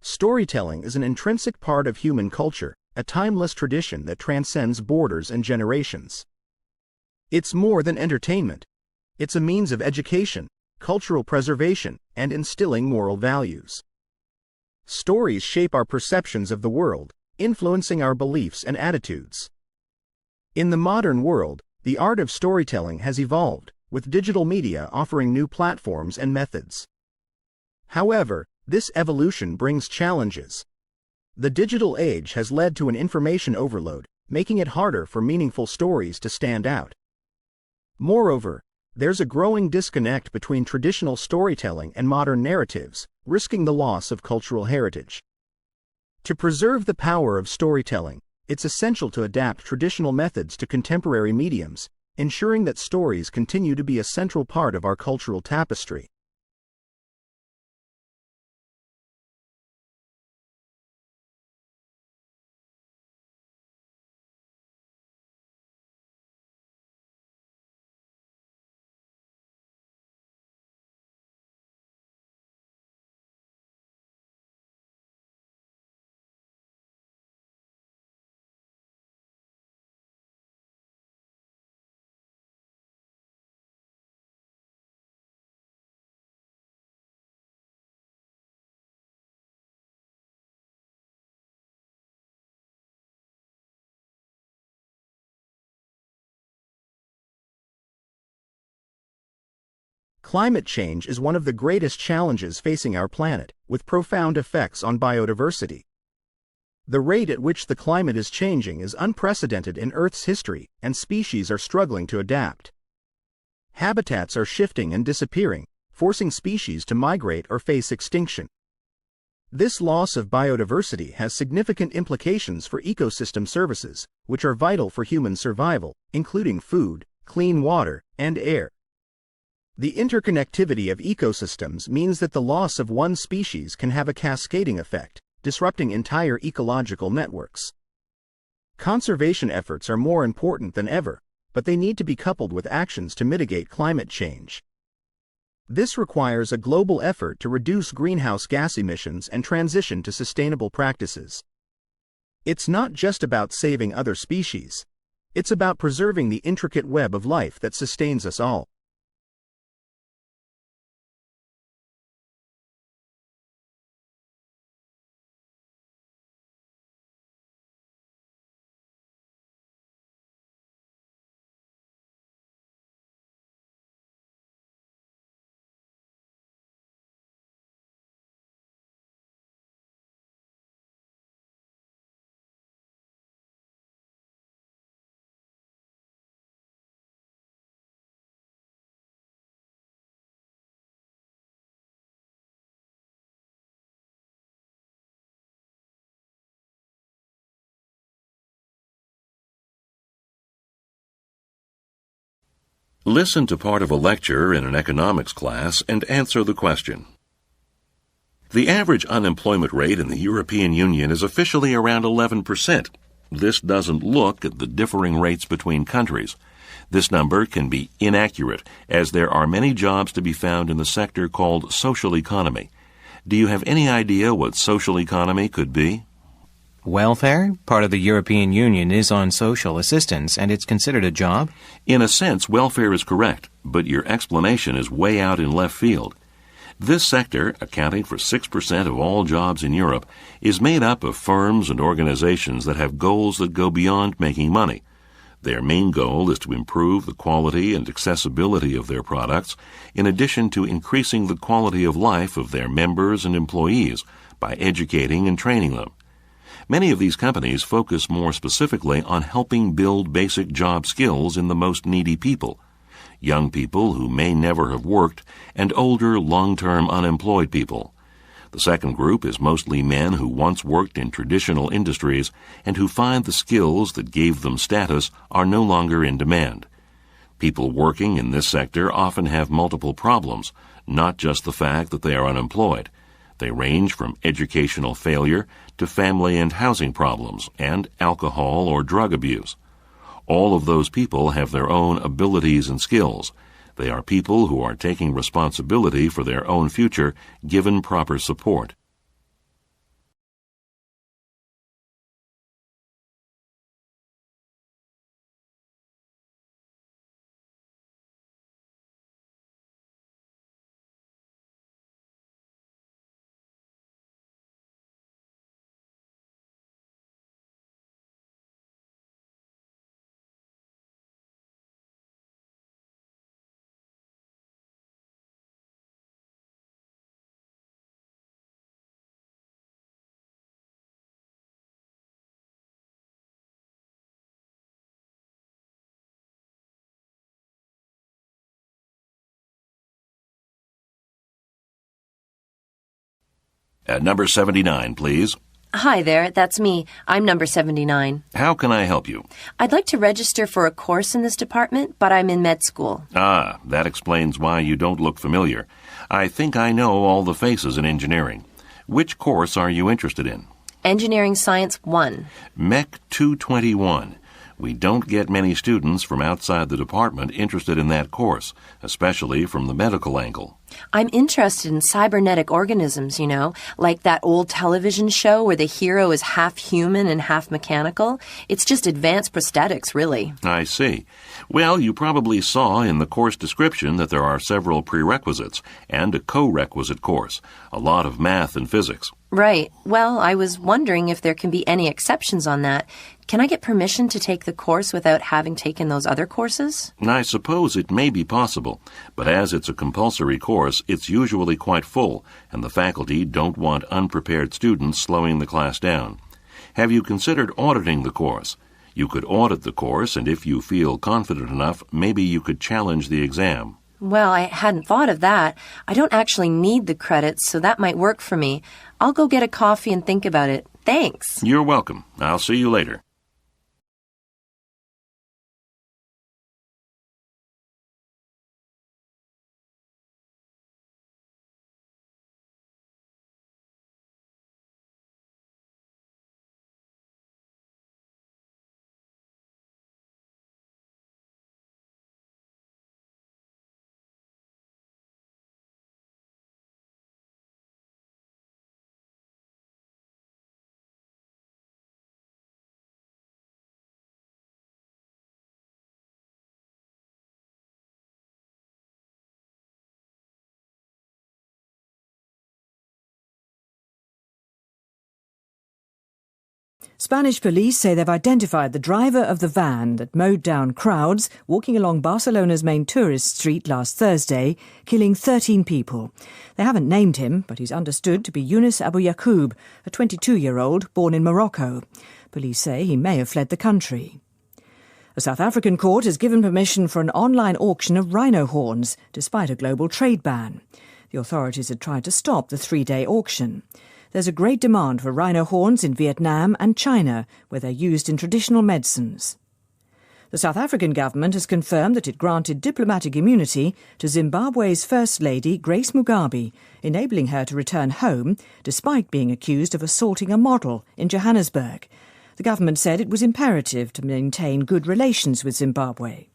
Storytelling is an intrinsic part of human culture, a timeless tradition that transcends borders and generations. It's more than entertainment. It's a means of education, cultural preservation, and instilling moral values. Stories shape our perceptions of the world, influencing our beliefs and attitudes. In the modern world, the art of storytelling has evolved, with digital media offering new platforms and methods. However, this evolution brings challenges. The digital age has led to an information overload, making it harder for meaningful stories to stand out. Moreover, there's a growing disconnect between traditional storytelling and modern narratives, risking the loss of cultural heritage. To preserve the power of storytelling, it's essential to adapt traditional methods to contemporary mediums, ensuring that stories continue to be a central part of our cultural tapestry. Climate change is one of the greatest challenges facing our planet, with profound effects on biodiversity. The rate at which the climate is changing is unprecedented in Earth's history, and species are struggling to adapt. Habitats are shifting and disappearing, forcing species to migrate or face extinction. This loss of biodiversity has significant implications for ecosystem services, which are vital for human survival, including food, clean water, and air. The interconnectivity of ecosystems means that the loss of one species can have a cascading effect, disrupting entire ecological networks. Conservation efforts are more important than ever, but they need to be coupled with actions to mitigate climate change. This requires a global effort to reduce greenhouse gas emissions and transition to sustainable practices. It's not just about saving other species. It's about preserving the intricate web of life that sustains us all. Listen to part of a lecture in an economics class and answer the question. The average unemployment rate in the European Union is officially around 11%. This doesn't look at the differing rates between countries. This number can be inaccurate, as there are many jobs to be found in the sector called social economy. Do you have any idea what social economy could be? Welfare? Part of the European Union is on social assistance, and it's considered a job? In a sense, welfare is correct, but your explanation is way out in left field. This sector, accounting for 6% of all jobs in Europe, is made up of firms and organizations that have goals that go beyond making money. Their main goal is to improve the quality and accessibility of their products, in addition to increasing the quality of life of their members and employees by educating and training them. Many of these companies focus more specifically on helping build basic job skills in the most needy people, young people who may never have worked, and older, long-term unemployed people. The second group is mostly men who once worked in traditional industries and who find the skills that gave them status are no longer in demand. People working in this sector often have multiple problems, not just the fact that they are unemployed. They range from educational failure to family and housing problems and alcohol or drug abuse. All of those people have their own abilities and skills. They are people who are taking responsibility for their own future, given proper support. At number 79, please. Hi there, that's me. I'm number 79. How can I help you? I'd like to register for a course in this department, but I'm in med school. Ah, that explains why you don't look familiar. I think I know all the faces in engineering. Which course are you interested in? Engineering Science 1. Mech 221. We don't get many students from outside the department interested in that course, especially from the medical angle. I'm interested in cybernetic organisms, like that old television show where the hero is half human and half mechanical. It's just advanced prosthetics, really. I see. Well, you probably saw in the course description that there are several prerequisites and a co-requisite course, a lot of math and physics. Right. Well, I was wondering if there can be any exceptions on that. Can I get permission to take the course without having taken those other courses? I suppose it may be possible, but as it's a compulsory course, it's usually quite full, and the faculty don't want unprepared students slowing the class down. Have you considered auditing the course? You could audit the course, and if you feel confident enough, maybe you could challenge the exam. Well, I hadn't thought of that. I don't actually need the credits, so that might work for me. I'll go get a coffee and think about it. Thanks. You're welcome. I'll see you later. Spanish police say they've identified the driver of the van that mowed down crowds walking along Barcelona's main tourist street last Thursday, killing 13 people. They haven't named him, but he's understood to be Yunus Abu Yaqub, a 22-year-old born in Morocco. Police say he may have fled the country. A South African court has given permission for an online auction of rhino horns, despite a global trade ban. The authorities had tried to stop the 3-day auction. There's a great demand for rhino horns in Vietnam and China, where they're used in traditional medicines. The South African government has confirmed that it granted diplomatic immunity to Zimbabwe's First Lady, Grace Mugabe, enabling her to return home despite being accused of assaulting a model in Johannesburg. The government said it was imperative to maintain good relations with Zimbabwe.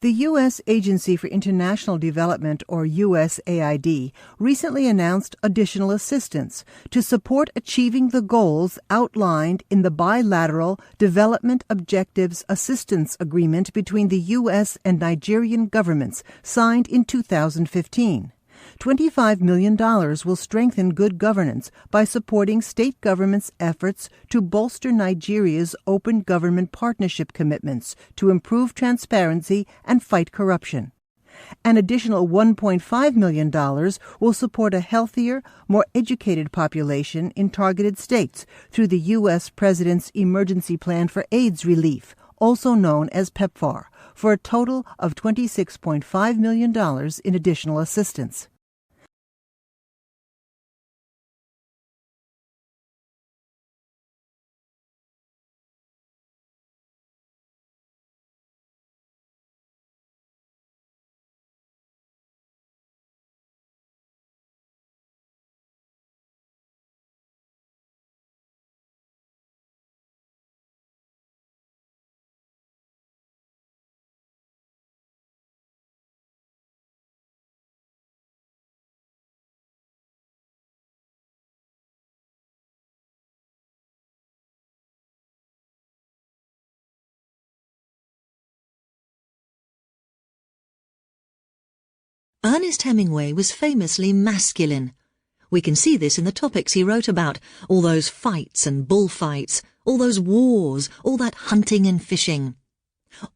The U.S. Agency for International Development, or USAID, recently announced additional assistance to support achieving the goals outlined in the Bilateral Development Objectives Assistance Agreement between the U.S. and Nigerian governments, signed in 2015. $25 million will strengthen good governance by supporting state governments' efforts to bolster Nigeria's open government partnership commitments to improve transparency and fight corruption. An additional $1.5 million will support a healthier, more educated population in targeted states through the U.S. President's Emergency Plan for AIDS Relief, also known as PEPFAR, for a total of $26.5 million in additional assistance. Ernest Hemingway was famously masculine. We can see this in the topics he wrote about, all those fights and bullfights, all those wars, all that hunting and fishing.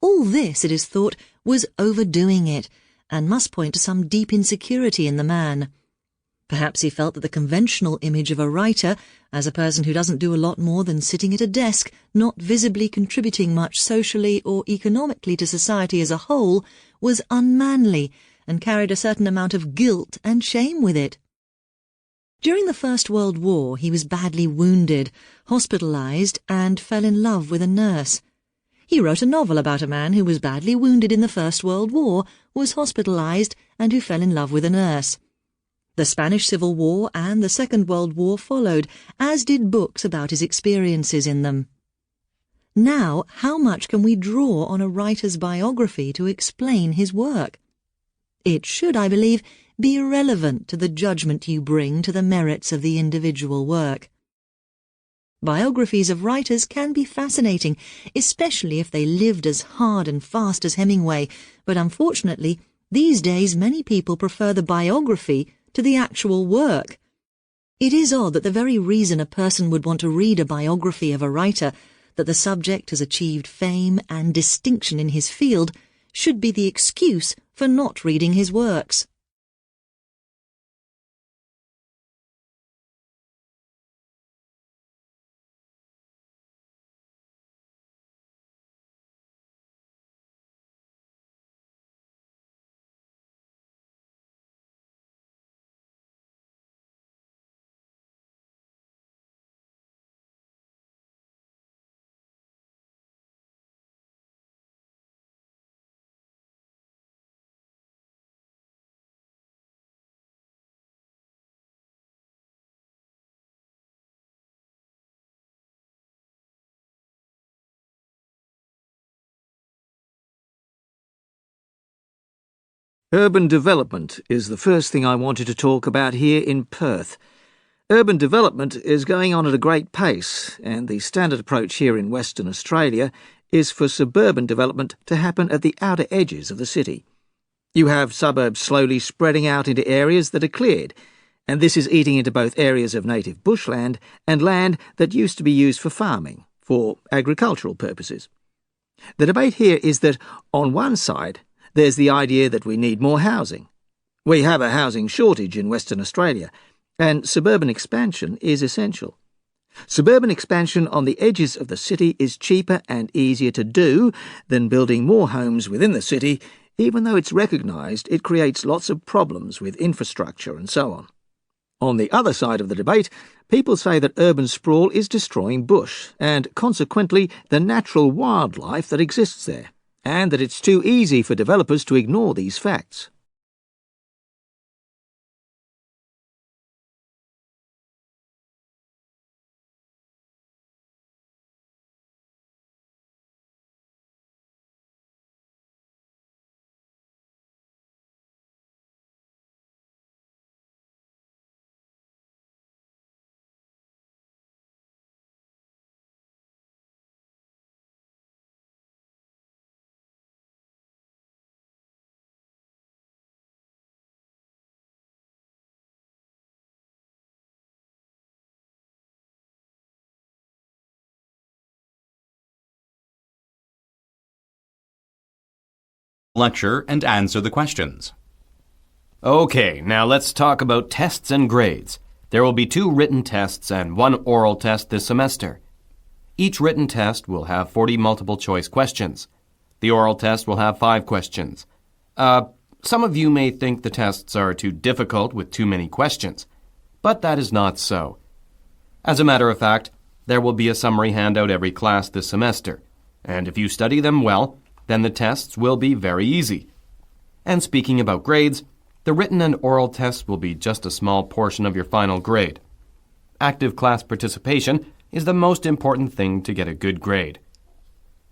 All this, it is thought, was overdoing it, and must point to some deep insecurity in the man. Perhaps he felt that the conventional image of a writer, as a person who doesn't do a lot more than sitting at a desk, not visibly contributing much socially or economically to society as a whole, was unmanly and carried a certain amount of guilt and shame with it. During the First World War, he was badly wounded, hospitalized, and fell in love with a nurse. He wrote a novel about a man who was badly wounded in the First World War, was hospitalized, and who fell in love with a nurse. The Spanish Civil War and the Second World War followed, as did books about his experiences in them. Now, how much can we draw on a writer's biography to explain his work? It should, I believe, be irrelevant to the judgment you bring to the merits of the individual work. Biographies of writers can be fascinating, especially if they lived as hard and fast as Hemingway, but unfortunately, these days many people prefer the biography to the actual work. It is odd that the very reason a person would want to read a biography of a writer, that the subject has achieved fame and distinction in his field, should be the excuse for not reading his works. Urban development is the first thing I wanted to talk about here in Perth. Urban development is going on at a great pace, and the standard approach here in Western Australia is for suburban development to happen at the outer edges of the city. You have suburbs slowly spreading out into areas that are cleared, and this is eating into both areas of native bushland and land that used to be used for farming, for agricultural purposes. The debate here is that, on one side, there's the idea that we need more housing. We have a housing shortage in Western Australia, and suburban expansion is essential. Suburban expansion on the edges of the city is cheaper and easier to do than building more homes within the city, even though it's recognised it creates lots of problems with infrastructure and so on. On the other side of the debate, people say that urban sprawl is destroying bush, and consequently the natural wildlife that exists there, and that it's too easy for developers to ignore these facts. Lecture and answer the questions. Okay, now let's talk about tests and grades. There will be 2 written tests and 1 oral test this semester. Each written test will have 40 multiple-choice questions. The oral test will have 5 questions. Some of you may think the tests are too difficult with too many questions, but that is not so. As a matter of fact, there will be a summary handout every class this semester, and if you study them well, then the tests will be very easy. And speaking about grades, the written and oral tests will be just a small portion of your final grade. Active class participation is the most important thing to get a good grade.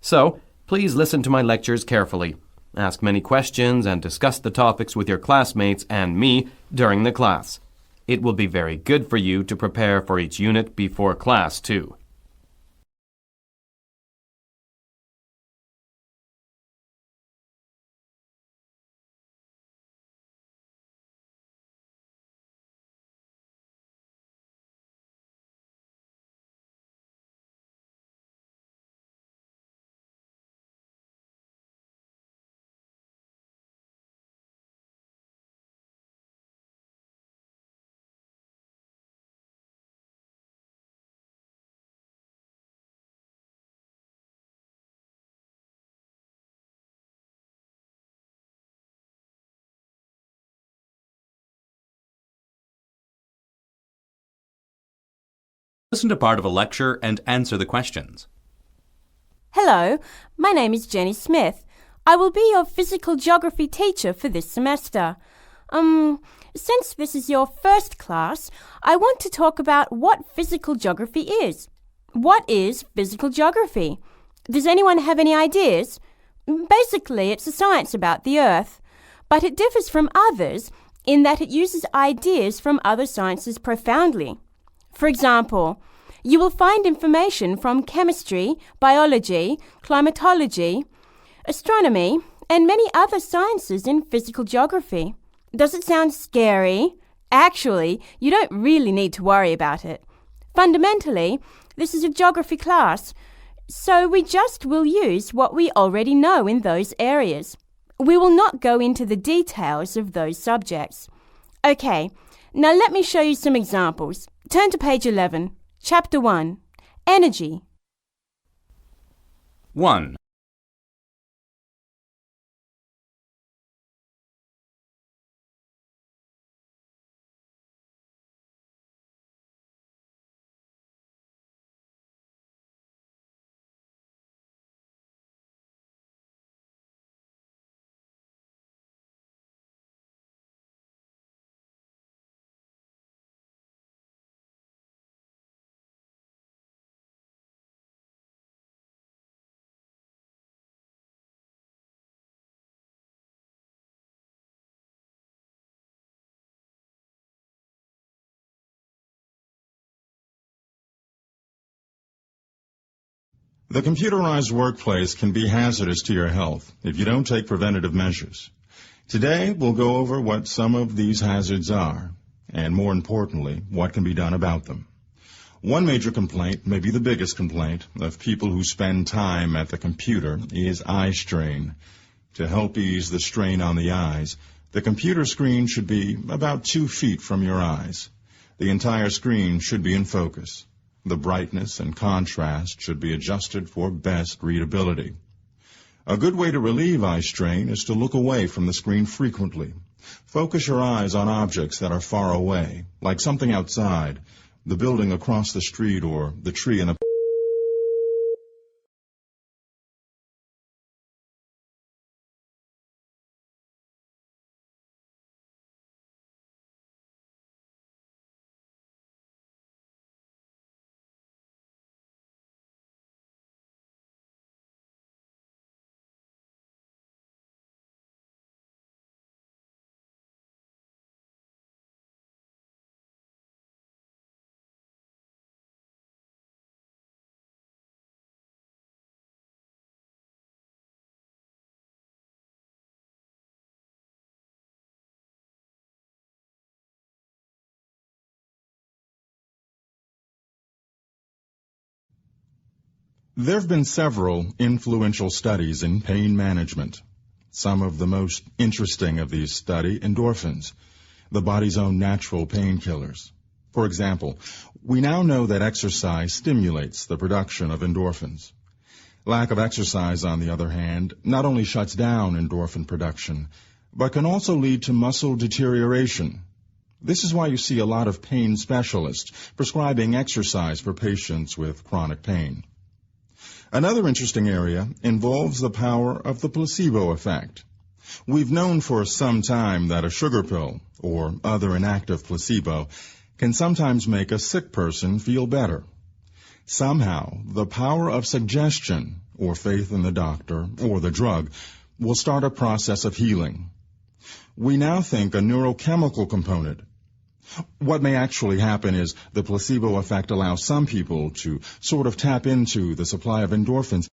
So, please listen to my lectures carefully, ask many questions, and discuss the topics with your classmates and me during the class. It will be very good for you to prepare for each unit before class, too. Listen to part of a lecture and answer the questions. Hello, my name is Jenny Smith. I will be your physical geography teacher for this semester. Since this is your first class, I want to talk about what physical geography is. What is physical geography? Does anyone have any ideas? Basically, it's a science about the Earth, but it differs from others in that it uses ideas from other sciences profoundly. For example, you will find information from chemistry, biology, climatology, astronomy, and many other sciences in physical geography. Does it sound scary? Actually, you don't really need to worry about it. Fundamentally, this is a geography class, so we just will use what we already know in those areas. We will not go into the details of those subjects. Okay, now let me show you some examples. Turn to page 11, Chapter 1, Energy. 1. The computerized workplace can be hazardous to your health if you don't take preventative measures. Today, we'll go over what some of these hazards are, and more importantly, what can be done about them. One major complaint, maybe the biggest complaint, of people who spend time at the computer is eye strain. To help ease the strain on the eyes, the computer screen should be about 2 feet from your eyes. The entire screen should be in focus. The brightness and contrast should be adjusted for best readability. A good way to relieve eye strain is to look away from the screen frequently. Focus your eyes on objects that are far away, like something outside, the building across the street or the tree in the There have been several influential studies in pain management. Some of the most interesting of these study endorphins, the body's own natural painkillers. For example, we now know that exercise stimulates the production of endorphins. Lack of exercise, on the other hand, not only shuts down endorphin production, but can also lead to muscle deterioration. This is why you see a lot of pain specialists prescribing exercise for patients with chronic pain. Another interesting area involves the power of the placebo effect. We've known for some time that a sugar pill, or other inactive placebo, can sometimes make a sick person feel better. Somehow, the power of suggestion, or faith in the doctor, or the drug, will start a process of healing. We now think a neurochemical component. What may actually happen is the placebo effect allows some people to sort of tap into the supply of endorphins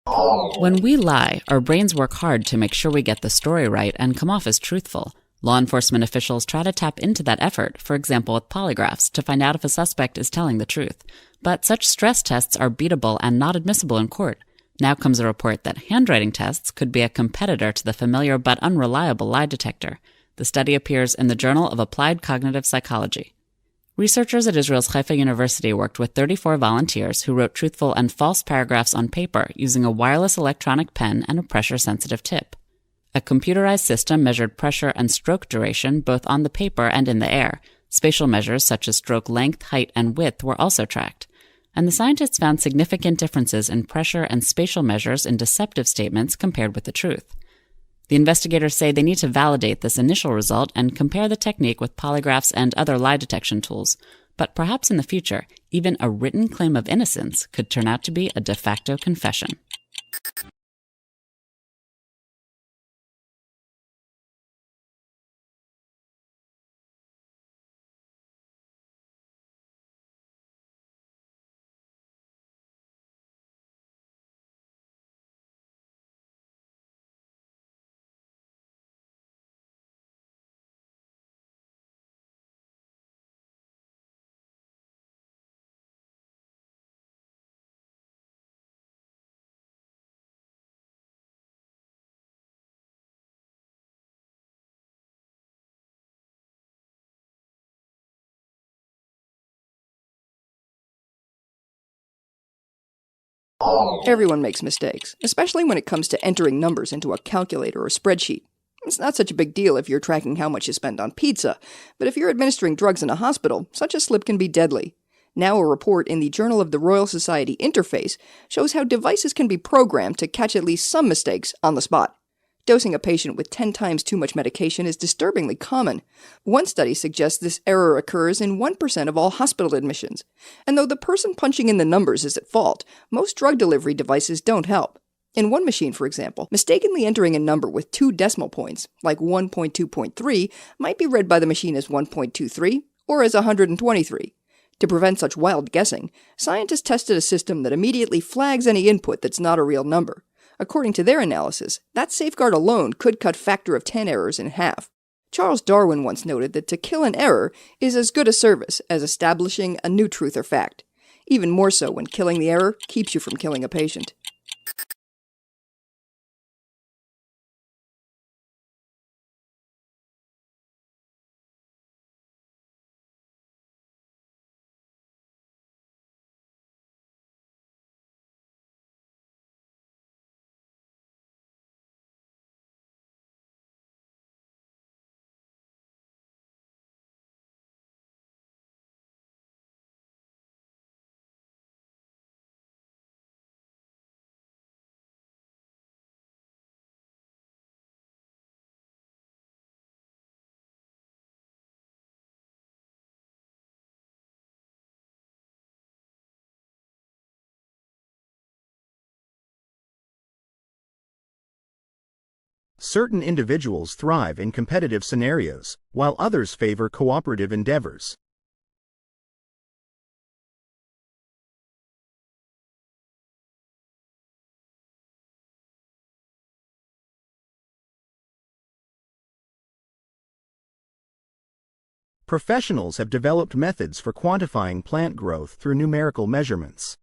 When we lie, our brains work hard to make sure we get the story right and come off as truthful. Law enforcement officials try to tap into that effort, for example with polygraphs, to find out if a suspect is telling the truth. But such stress tests are beatable and not admissible in court. Now comes a report that handwriting tests could be a competitor to the familiar but unreliable lie detector. The study appears in the Journal of Applied Cognitive Psychology. Researchers at Israel's Haifa University worked with 34 volunteers who wrote truthful and false paragraphs on paper using a wireless electronic pen and a pressure-sensitive tip. A computerized system measured pressure and stroke duration both on the paper and in the air. Spatial measures such as stroke length, height, and width were also tracked. And the scientists found significant differences in pressure and spatial measures in deceptive statements compared with the truth. The investigators say they need to validate this initial result and compare the technique with polygraphs and other lie detection tools. But perhaps in the future, even a written claim of innocence could turn out to be a de facto confession. Everyone makes mistakes, especially when it comes to entering numbers into a calculator or spreadsheet. It's not such a big deal if you're tracking how much you spend on pizza, but if you're administering drugs in a hospital, such a slip can be deadly. Now a report in the Journal of the Royal Society Interface shows how devices can be programmed to catch at least some mistakes on the spot. Dosing a patient with 10 times too much medication is disturbingly common. One study suggests this error occurs in 1% of all hospital admissions. And though the person punching in the numbers is at fault, most drug delivery devices don't help. In one machine, for example, mistakenly entering a number with 2 decimal points, like 1.2.3, might be read by the machine as 1.23 or as 123. To prevent such wild guessing, scientists tested a system that immediately flags any input that's not a real number. According to their analysis, that safeguard alone could cut factor of 10 errors in half. Charles Darwin once noted that to kill an error is as good a service as establishing a new truth or fact. Even more so when killing the error keeps you from killing a patient. Certain individuals thrive in competitive scenarios, while others favor cooperative endeavors. Professionals have developed methods for quantifying plant growth through numerical measurements.